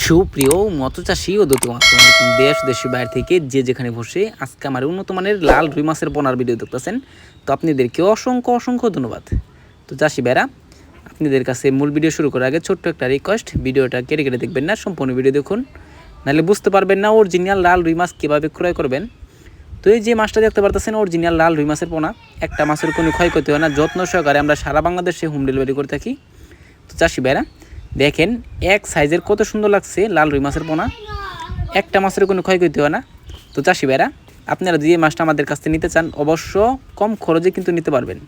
সুপ্রিয় মৎস্যচাষী ও দৈত্য মাছ দেশ দেশের বাইরে থেকে যে যেখানে বসে আজকে আমার উন্নত মানের লাল রুই মাছের পোনার ভিডিও দেখতেছেন, তো আপনাদেরকে অসংখ্য অসংখ্য ধন্যবাদ। তো চাষি ভাইরা, আপনাদের কাছে মূল ভিডিও শুরু করার আগে ছোট্ট একটা রিকোয়েস্ট, ভিডিওটা কেটে কেটে দেখবেন না, সম্পূর্ণ ভিডিও দেখুন, নাহলে বুঝতে পারবেন না অরিজিনাল লাল রুই মাছ কীভাবে ক্রয় করবেন। তো এই যে মাছটা দেখতে পারতেছেন অরিজিনাল লাল রুই মাছের পোনা, একটা মাছের কোনো ক্ষয়ক্ষতি হয় না, যত্ন সহকারে আমরা সারা বাংলাদেশে হোম ডেলিভারি করে থাকি। তো চাষি ভাইরা দেখেন এক সাইজের কত সুন্দর লাগছে লাল রুই মাছের পোনা, একটা মাছের কোনো ক্ষয়ক্ষতি হয় না। তো চাষি ভাইরা, আপনারা যে মাছটা আমাদের কাছ থেকে নিতে চান অবশ্য কম খরচে কিন্তু নিতে পারবেন।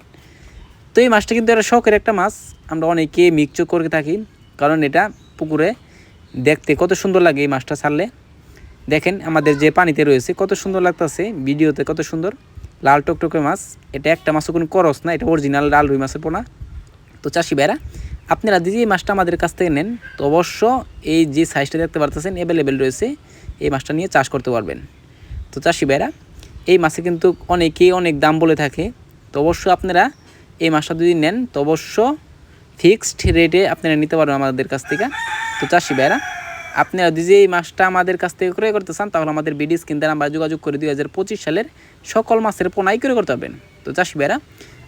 তো এই মাছটা কিন্তু একটা শখের একটা মাছ, আমরা অনেকে মিক্সচার করে থাকি, কারণ এটা পুকুরে দেখতে কত সুন্দর লাগে। এই মাছটা ছাড়লে দেখেন আমাদের যে পানিতে রয়েছে কত সুন্দর লাগতেছে, ভিডিওতে কত সুন্দর লাল টকটকে মাছ। এটা একটা মাছও কোনো করস না, এটা অরিজিনাল লাল রুই মাছের পোনা। তো চাষি ভাইরা, আপনারা যদি এই মাছটা আমাদের কাছ থেকে নেন তো অবশ্য এই যে সাইজটা দেখতে পারতেছেন অ্যাভেলেবেল রয়েছে, এই মাছটা নিয়ে চাষ করতে পারবেন। তো চাষি ভাইরা, এই মাছে কিন্তু অনেকেই অনেক দাম বলে থাকে, তো অবশ্য আপনারা এই মাছটা যদি নেন তো অবশ্য ফিক্সড রেটে আপনারা নিতে পারবেন আমাদের কাছ থেকে। তো চাষি ভাইরা, আপনারা যদি এই মাছটা আমাদের কাছ থেকে ক্রয় করতে চান তাহলে আমাদের ভিডিও স্ক্রিনে আমরা যোগাযোগ করে 2025 সালের সকল মাছের পোনাই ক্রয় করতে পারবেন। তো চাষি ভাইরা,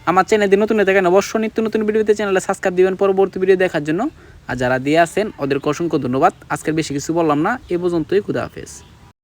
আমার চ্যানেলে নতুন থাকেন অবশ্যই নিত্য নতুন ভিডিওতে চ্যানেলে সাবস্ক্রাইব দিবেন পরবর্তী ভিডিও দেখার জন্য। আর যারা দিয়ে আসেন ওদেরকে অসংখ্য ধন্যবাদ। আজকের বেশি কিছু বললাম না, এ পর্যন্তই। খুদা হাফেজ।